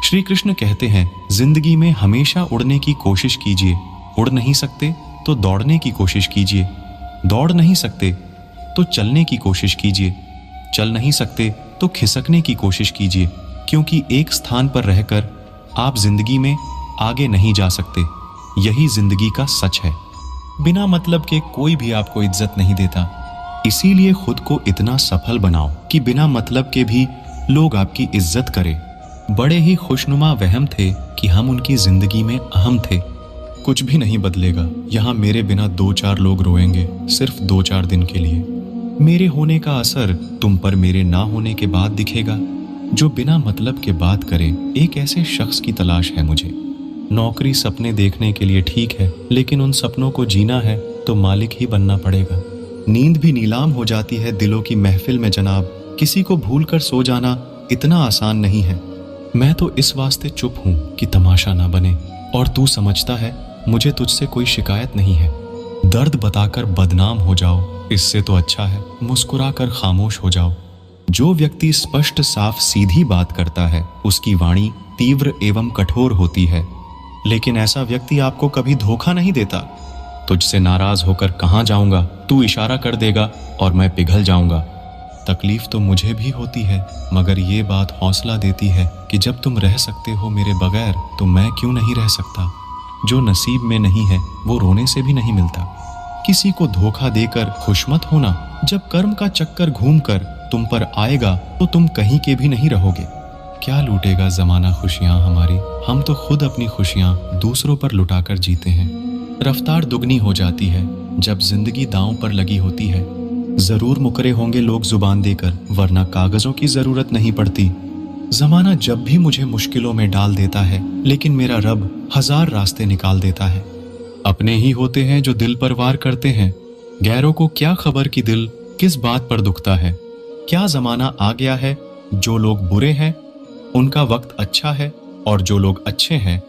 श्री कृष्ण कहते हैं, जिंदगी में हमेशा उड़ने की कोशिश कीजिए। उड़ नहीं सकते तो दौड़ने की कोशिश कीजिए। दौड़ नहीं सकते तो चलने की कोशिश कीजिए। चल नहीं सकते तो खिसकने की कोशिश कीजिए, क्योंकि एक स्थान पर रहकर आप जिंदगी में आगे नहीं जा सकते। यही जिंदगी का सच है। बिना मतलब के कोई भी आपको इज्जत नहीं देता। इसीलिए खुद को इतना सफल बनाओ कि बिना मतलब के भी लोग आपकी इज्जत करें। बड़े ही खुशनुमा वहम थे कि हम उनकी जिंदगी में अहम थे। कुछ भी नहीं बदलेगा। यहाँ मेरे बिना 2-4 लोग रोएंगे, सिर्फ 2-4 दिन के लिए। मेरे होने का असर तुम पर मेरे ना होने के बाद दिखेगा। जो बिना मतलब के बात करे, एक ऐसे शख्स की तलाश है मुझे। नौकरी सपने देखने के लिए ठीक है, लेकिन उन सपनों को जीना है तो मालिक ही बनना पड़ेगा। नींद भी नीलाम हो जाती है दिलों की महफिल में जनाब। किसी को भूल कर सो जाना इतना आसान नहीं है। मैं तो इस वास्ते चुप हूं कि तमाशा ना बने, और तू समझता है मुझे तुझसे कोई शिकायत नहीं है। दर्द बताकर बदनाम हो जाओ, इससे तो अच्छा है मुस्कुरा कर खामोश हो जाओ। जो व्यक्ति स्पष्ट साफ सीधी बात करता है, उसकी वाणी तीव्र एवं कठोर होती है। लेकिन ऐसा व्यक्ति आपको कभी धोखा नहीं देता। तुझसे नाराज होकर कहाँ जाऊंगा, तू इशारा कर देगा और मैं पिघल जाऊंगा। तकलीफ तो मुझे भी होती है, मगर ये बात हौसला देती है कि जब तुम रह सकते हो मेरे बगैर, तो मैं क्यों नहीं रह सकता। जो नसीब में नहीं है वो रोने से भी नहीं मिलता। किसी को धोखा देकर खुश मत होना। जब कर्म का चक्कर घूमकर तुम पर आएगा तो तुम कहीं के भी नहीं रहोगे। क्या लूटेगा जमाना खुशियां हमारी। हम तो खुद अपनी खुशियां दूसरों पर लुटाकर जीते हैं। रफ्तार दुगनी हो जाती है जब जिंदगी दांव पर लगी होती है। जरूर मुकरे होंगे लोग जुबान देकर, वरना कागजों की जरूरत नहीं पड़ती। जमाना जब भी मुझे मुश्किलों में डाल देता है, लेकिन मेरा रब 1000 रास्ते निकाल देता है। अपने ही होते हैं जो दिल पर वार करते हैं। गैरों को क्या खबर कि दिल किस बात पर दुखता है। क्या जमाना आ गया है, जो लोग बुरे हैं उनका वक्त अच्छा है, और जो लोग अच्छे हैं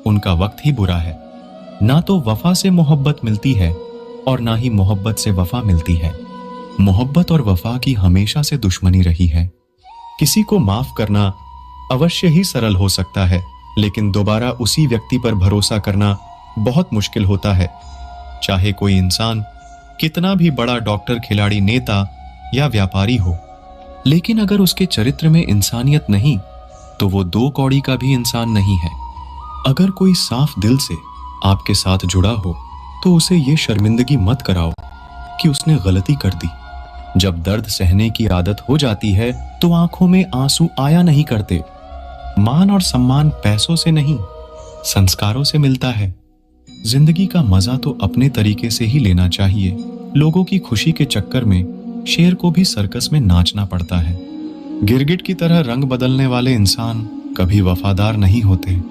उनका वक्त ही बुरा है। ना तो वफा से मोहब्बत मिलती है और ना ही मोहब्बत से वफा मिलती है। मोहब्बत और वफा की हमेशा से दुश्मनी रही है। किसी को माफ करना अवश्य ही सरल हो सकता है, लेकिन दोबारा उसी व्यक्ति पर भरोसा करना बहुत मुश्किल होता है। चाहे कोई इंसान कितना भी बड़ा डॉक्टर, खिलाड़ी, नेता या व्यापारी हो, लेकिन अगर उसके चरित्र में इंसानियत नहीं तो वो 2 कौड़ी का भी इंसान नहीं है। अगर कोई साफ दिल से आपके साथ जुड़ा हो तो उसे ये शर्मिंदगी मत कराओ कि उसने गलती कर दी। जब दर्द सहने की आदत हो जाती है तो आंखों में आंसू आया नहीं करते। मान और सम्मान पैसों से नहीं, संस्कारों से मिलता है। जिंदगी का मजा तो अपने तरीके से ही लेना चाहिए। लोगों की खुशी के चक्कर में शेर को भी सर्कस में नाचना पड़ता है। गिरगिट की तरह रंग बदलने वाले इंसान कभी वफादार नहीं होते।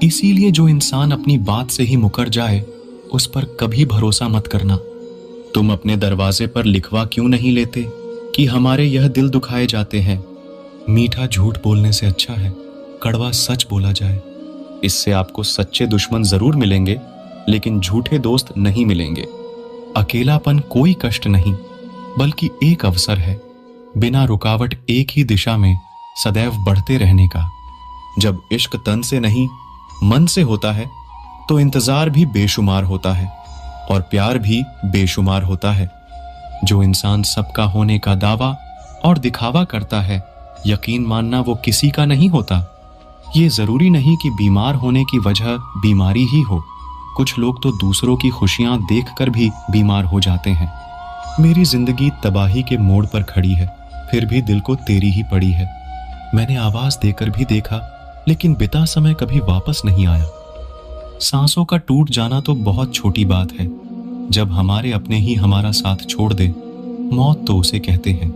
इसीलिए जो इंसान अपनी बात से ही मुकर जाए, उस पर कभी भरोसा मत करना। तुम अपने दरवाजे पर लिखवा क्यों नहीं लेते कि हमारे यह दिल दुखाए जाते हैं। मीठा झूठ बोलने से अच्छा है कड़वा सच बोला जाए। इससे आपको सच्चे दुश्मन जरूर मिलेंगे, लेकिन झूठे दोस्त नहीं मिलेंगे। अकेलापन कोई कष्ट नहीं, बल्कि एक अवसर है, बिना रुकावट एक ही दिशा में सदैव बढ़ते रहने का। जब इश्क तन से नहीं मन से होता है तो इंतजार भी बेशुमार होता है और प्यार भी बेशुमार होता है। जो इंसान सबका होने का दावा और दिखावा करता है, यकीन मानना वो किसी का नहीं होता। ये जरूरी नहीं कि बीमार होने की वजह बीमारी ही हो। कुछ लोग तो दूसरों की खुशियां देखकर भी बीमार हो जाते हैं। मेरी जिंदगी तबाही के मोड़ पर खड़ी है, फिर भी दिल को तेरी ही पड़ी है। मैंने आवाज देकर भी देखा, लेकिन बिता समय कभी वापस नहीं आया। सांसों का टूट जाना तो बहुत छोटी बात है। जब हमारे अपने ही हमारा साथ छोड़ दे, मौत तो उसे कहते हैं।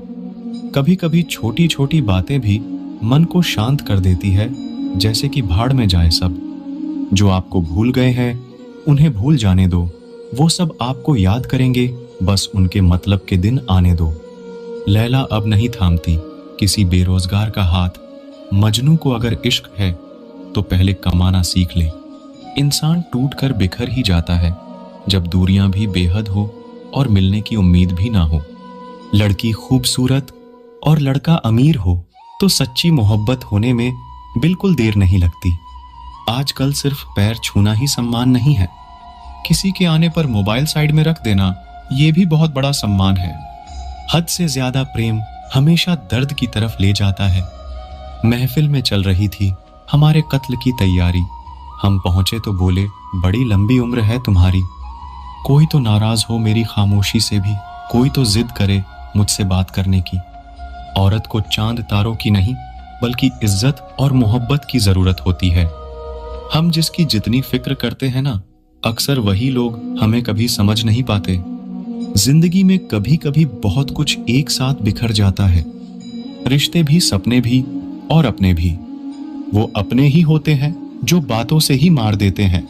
कभी कभी छोटी छोटी बातें भी मन को शांत कर देती है, जैसे कि भाड़ में जाए सब। जो आपको भूल गए हैं उन्हें भूल जाने दो। वो सब आपको याद करेंगे, बस उनके मतलब के दिन आने दो। लैला अब नहीं थामती किसी बेरोजगार का हाथ। मजनू को अगर इश्क है तो पहले कमाना सीख ले। इंसान टूट कर बिखर ही जाता है जब दूरियां भी बेहद हो और मिलने की उम्मीद भी ना हो। लड़की खूबसूरत और लड़का अमीर हो तो सच्ची मोहब्बत होने में बिल्कुल देर नहीं लगती। आजकल सिर्फ पैर छूना ही सम्मान नहीं है, किसी के आने पर मोबाइल साइड में रख देना ये भी बहुत बड़ा सम्मान है। हद से ज्यादा प्रेम हमेशा दर्द की तरफ ले जाता है। महफिल में चल रही थी हमारे कत्ल की तैयारी। हम पहुंचे तो बोले, बड़ी लंबी उम्र है तुम्हारी। कोई तो नाराज हो मेरी खामोशी से भी, कोई तो जिद करे मुझसे बात करने की। औरत को चांद तारों की नहीं बल्कि इज्जत और मोहब्बत की जरूरत होती है। हम जिसकी जितनी फिक्र करते हैं ना, अक्सर वही लोग हमें कभी समझ नहीं पाते। जिंदगी में कभी कभी बहुत कुछ एक साथ बिखर जाता है, रिश्ते भी, सपने भी और अपने भी। वो अपने ही होते हैं जो बातों से ही मार देते हैं,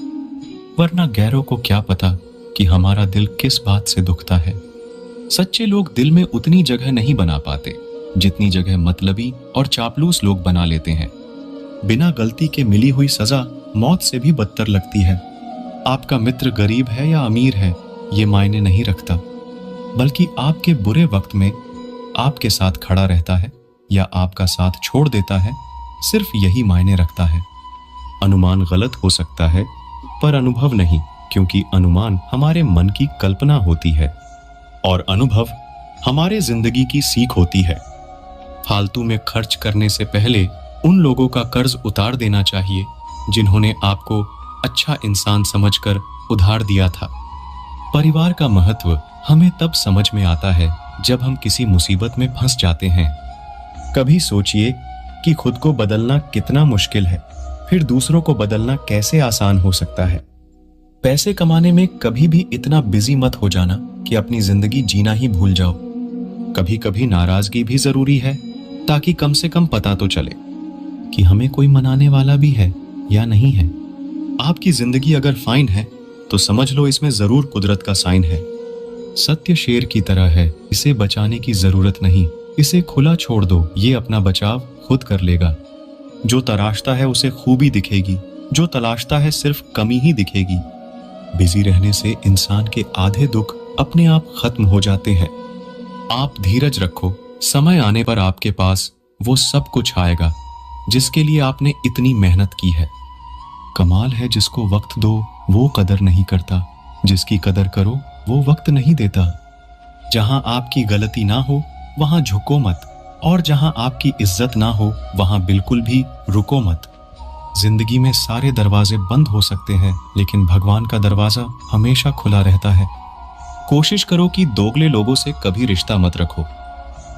वरना गैरों को क्या पता कि हमारा दिल किस बात से दुखता है। सच्चे लोग दिल में उतनी जगह नहीं बना पाते जितनी जगह मतलबी और चापलूस लोग बना लेते हैं। बिना गलती के मिली हुई सजा मौत से भी बदतर लगती है। आपका मित्र गरीब है या अमीर है ये मायने नहीं रखता, बल्कि आपके बुरे वक्त में आपके साथ खड़ा रहता है या आपका साथ छोड़ देता है, सिर्फ यही मायने रखता है। अनुमान गलत हो सकता है पर अनुभव नहीं, क्योंकि अनुमान हमारे मन की कल्पना होती है और अनुभव हमारे जिंदगी की सीख होती है। फालतू में खर्च करने से पहले उन लोगों का कर्ज उतार देना चाहिए जिन्होंने आपको अच्छा इंसान समझकर उधार दिया था। परिवार का महत्व हमें तब समझ में आता है जब हम किसी मुसीबत में फंस जाते हैं। कभी सोचिए कि खुद को बदलना कितना मुश्किल है, फिर दूसरों को बदलना कैसे आसान हो सकता है। पैसे कमाने में कभी भी इतना बिजी मत हो जाना कि अपनी जिंदगी जीना ही भूल जाओ। कभी कभी नाराजगी भी जरूरी है, ताकि कम से कम पता तो चले कि हमें कोई मनाने वाला भी है या नहीं है। आपकी जिंदगी अगर फाइन है तो समझ लो इसमें जरूर कुदरत का साइन है। सत्य शेर की तरह है, इसे बचाने की जरूरत नहीं, इसे खुला छोड़ दो, ये अपना बचाव खुद कर लेगा। जो तराशता है उसे खूबी दिखेगी, जो तलाशता है सिर्फ कमी ही दिखेगी। बिजी रहने से इंसान के आधे दुख अपने आप खत्म हो जाते हैं। आप धीरज रखो, समय आने पर आपके पास वो सब कुछ आएगा जिसके लिए आपने इतनी मेहनत की है। कमाल है जिसको वक्त दो वो कदर नहीं करता, जिसकी कदर करो वो वक्त नहीं देता। जहां आपकी गलती ना हो वहां झुको मत, और जहां आपकी इज्जत ना हो वहां बिल्कुल भी रुको मत। जिंदगी में सारे दरवाजे बंद हो सकते हैं, लेकिन भगवान का दरवाजा हमेशा खुला रहता है। कोशिश करो कि दोगले लोगों से कभी रिश्ता मत रखो,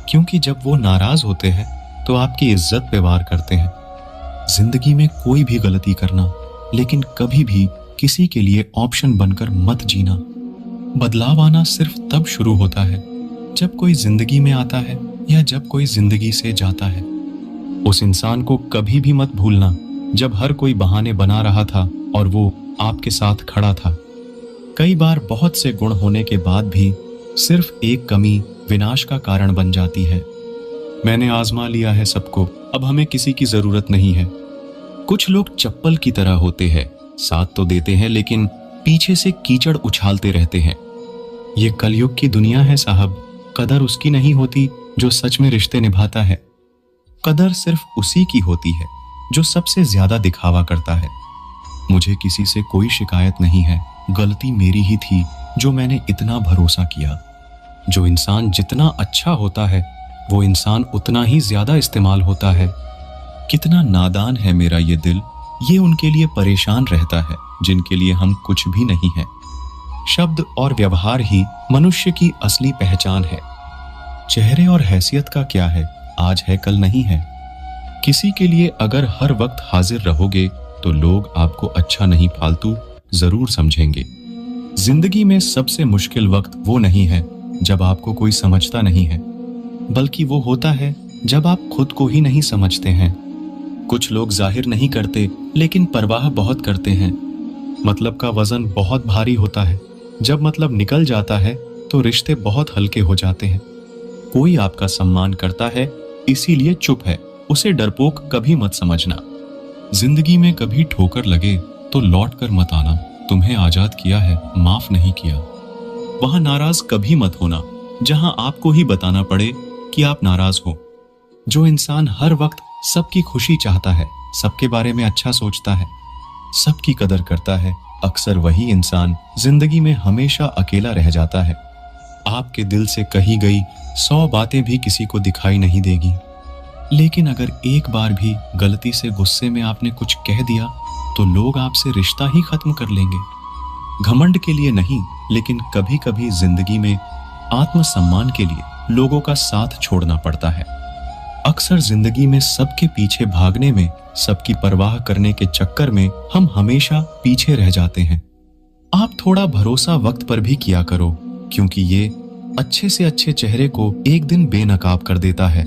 क्योंकि जब वो नाराज होते हैं तो आपकी इज्जत पे वार करते हैं। जिंदगी में कोई भी गलती करना, लेकिन कभी भी किसी के लिए ऑप्शन बनकर मत जीना। बदलाव आना सिर्फ तब शुरू होता है जब कोई जिंदगी में आता है या जब कोई जिंदगी से जाता है। उस इंसान को कभी भी मत भूलना जब हर कोई बहाने बना रहा था और वो आपके साथ खड़ा था। कई बार बहुत से गुण होने के बाद भी सिर्फ एक कमी विनाश का कारण बन जाती है। मैंने आजमा लिया है सबको, अब हमें किसी की जरूरत नहीं है। कुछ लोग चप्पल की तरह होते हैं, साथ तो देते हैं लेकिन पीछे से कीचड़ उछालते रहते हैं। ये कलयुग की दुनिया है साहब, कदर उसकी नहीं होती जो सच में रिश्ते निभाता है। कदर सिर्फ उसी की होती है जो सबसे ज्यादा दिखावा करता है। मुझे किसी से कोई शिकायत नहीं है, गलती मेरी ही थी जो मैंने इतना भरोसा किया। जो इंसान जितना अच्छा होता है वो इंसान उतना ही ज्यादा इस्तेमाल होता है। कितना नादान है मेरा ये दिल, ये उनके लिए परेशान रहता है जिनके लिए हम कुछ भी नहीं है। शब्द और व्यवहार ही मनुष्य की असली पहचान है। चेहरे और हैसियत का क्या है, आज है कल नहीं है। किसी के लिए अगर हर वक्त हाजिर रहोगे तो लोग आपको अच्छा नहीं फालतू जरूर समझेंगे। जिंदगी में सबसे मुश्किल वक्त वो नहीं है जब आपको कोई समझता नहीं है, बल्कि वो होता है जब आप खुद को ही नहीं समझते हैं। कुछ लोग जाहिर नहीं करते लेकिन परवाह बहुत करते हैं। मतलब का वजन बहुत भारी होता है, जब मतलब निकल जाता है तो रिश्ते बहुत हल्के हो जाते हैं। कोई आपका सम्मान करता है इसीलिए चुप है, उसे डरपोक कभी मत समझना। जिंदगी में कभी ठोकर लगे तो लौट कर मत आना, तुम्हें आजाद किया है माफ नहीं किया। वहां नाराज कभी मत होना जहां आपको ही बताना पड़े कि आप नाराज हो। जो इंसान हर वक्त सबकी खुशी चाहता है, सबके बारे में अच्छा सोचता है, सबकी कदर करता है। अक्सर वही इंसान जिंदगी में हमेशा अकेला रह जाता है। आपके दिल से कही गई 100 बातें भी किसी को दिखाई नहीं देगी, लेकिन अगर एक बार भी गलती से गुस्से में आपने कुछ कह दिया तो लोग आपसे रिश्ता ही खत्म कर लेंगे। घमंड के लिए नहीं, लेकिन कभी कभी जिंदगी में आत्मसम्मान के लिए लोगों का साथ छोड़ना पड़ता है। अक्सर जिंदगी में सबके पीछे भागने में, सबकी परवाह करने के चक्कर में हम हमेशा पीछे रह जाते हैं। आप थोड़ा भरोसा वक्त पर भी किया करो, क्योंकि ये अच्छे से अच्छे चेहरे को एक दिन बेनकाब कर देता है।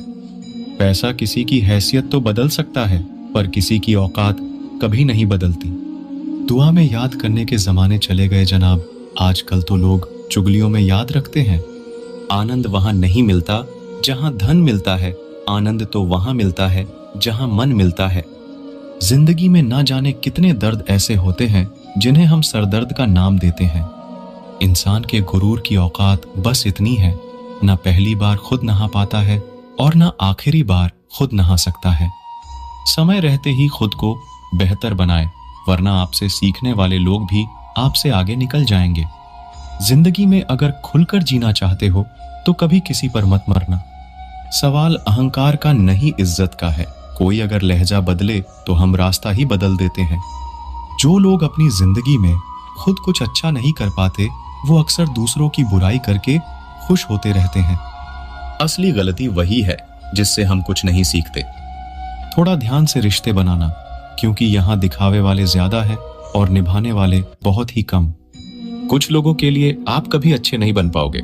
पैसा किसी की हैसियत तो बदल सकता है, पर किसी की औकात कभी नहीं बदलती। दुआ में याद करने के जमाने चले गए जनाब। आजकल तो लोग चुगलियों में याद रखते हैं। आनंद वहां नहीं मिलता जहां धन मिलता है, आनंद तो वहां मिलता है जहां मन मिलता है। जिंदगी में ना जाने कितने दर्द ऐसे होते हैं जिन्हें हम सरदर्द का नाम देते हैं। इंसान के गुरूर की औकात बस इतनी है, ना पहली बार खुद नहा पाता है और ना आखिरी बार खुद नहा सकता है। समय रहते ही खुद को बेहतर बनाए, वरना आपसे सीखने वाले लोग भी आपसे आगे निकल जाएंगे। जिंदगी में अगर खुलकर जीना चाहते हो तो कभी किसी पर मत मरना। सवाल अहंकार का नहीं, इज्जत का है। कोई अगर लहजा बदले तो हम रास्ता ही बदल देते हैं। जो लोग अपनी जिंदगी में खुद कुछ अच्छा नहीं कर पाते, वो अक्सर दूसरों की बुराई करके खुश होते रहते हैं। असली गलती वही है जिससे हम कुछ नहीं सीखते। थोड़ा ध्यान से रिश्ते बनाना, क्योंकि यहाँ दिखावे वाले ज्यादा है और निभाने वाले बहुत ही कम। कुछ लोगों के लिए आप कभी अच्छे नहीं बन पाओगे,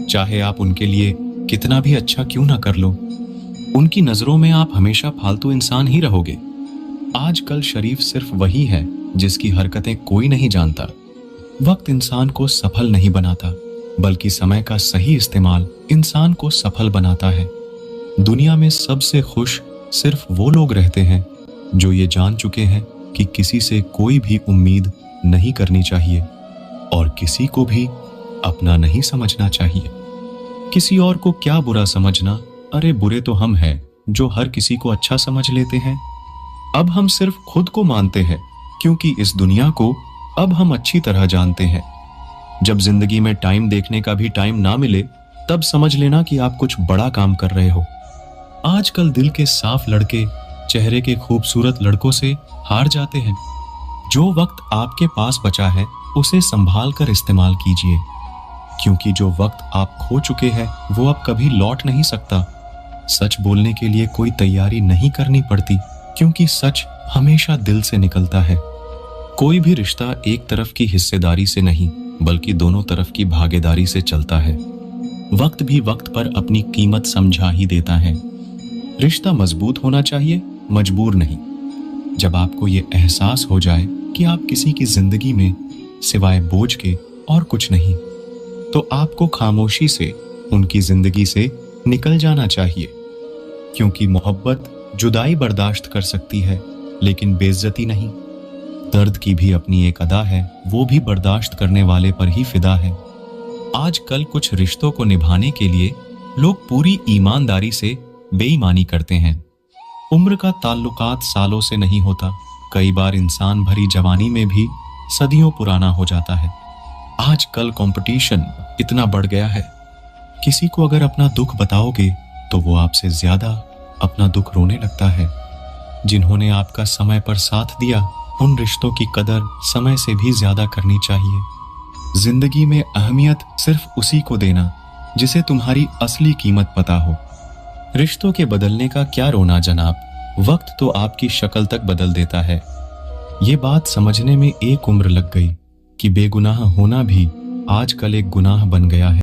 चाहे आप उनके लिए कितना भी अच्छा क्यों ना कर लो। उनकी नजरों में आप हमेशा फालतू इंसान ही रहोगे। आजकल शरीफ सिर्फ वही है जिसकी हरकतें कोई नहीं जानता। वक्त इंसान को सफल नहीं बनाता, बल्कि समय का सही इस्तेमाल इंसान को सफल बनाता है। दुनिया में सबसे खुश सिर्फ वो लोग रहते हैं जो ये जान चुके हैं कि किसी से कोई भी उम्मीद नहीं करनी चाहिए और किसी को भी अपना नहीं समझना चाहिए। किसी और को क्या बुरा समझना, अरे बुरे तो हम हैं जो हर किसी को अच्छा समझ लेते हैं। अब हम सिर्फ खुद को मानते हैं, क्योंकि इस दुनिया को अब हम अच्छी तरह जानते हैं। जब जिंदगी में टाइम देखने का भी टाइम ना मिले, तब समझ लेना कि आप कुछ बड़ा काम कर रहे हो। आजकल दिल के साफ लड़के चेहरे के खूबसूरत लड़कों से हार जाते हैं। जो वक्त आपके पास बचा है उसे संभाल कर इस्तेमाल कीजिए, क्योंकि जो वक्त आप खो चुके हैं वो अब कभी लौट नहीं सकता। सच बोलने के लिए कोई तैयारी नहीं करनी पड़ती, क्योंकि सच हमेशा दिल से निकलता है। कोई भी रिश्ता एक तरफ की हिस्सेदारी से नहीं, बल्कि दोनों तरफ की भागीदारी से चलता है। वक्त भी वक्त पर अपनी कीमत समझा ही देता है। रिश्ता मजबूत होना चाहिए, मजबूर नहीं। जब आपको ये एहसास हो जाए कि आप किसी की जिंदगी में सिवाय बोझ के और कुछ नहीं, तो आपको खामोशी से उनकी जिंदगी से निकल जाना चाहिए, क्योंकि मोहब्बत जुदाई बर्दाश्त कर सकती है, लेकिन बेइज्जती नहीं। दर्द की भी अपनी एक अदा है, वो भी बर्दाश्त करने वाले पर ही फिदा है। आजकल कुछ रिश्तों को निभाने के लिए लोग पूरी ईमानदारी से बेईमानी करते हैं। उम्र का ताल्लुकात सालों से नहीं होता। कई बार इंसान भरी जवानी में भी सदियों पुराना हो जाता है। आजकल कंपटीशन इतना बढ़ गया है, किसी को अगर अपना दुख बताओगे तो वो आपसे ज्यादा अपना दुख रोने लगता है। जिन्होंने आपका समय पर साथ दिया, उन रिश्तों की कदर समय से भी ज्यादा करनी चाहिए। जिंदगी में अहमियत सिर्फ उसी को देना जिसे तुम्हारी असली कीमत पता हो। रिश्तों के बदलने का क्या रोना जनाब, वक्त तो आपकी शक्ल तक बदल देता है। ये बात समझने में एक उम्र लग गई कि बेगुनाह होना भी आजकल एक गुनाह बन गया है।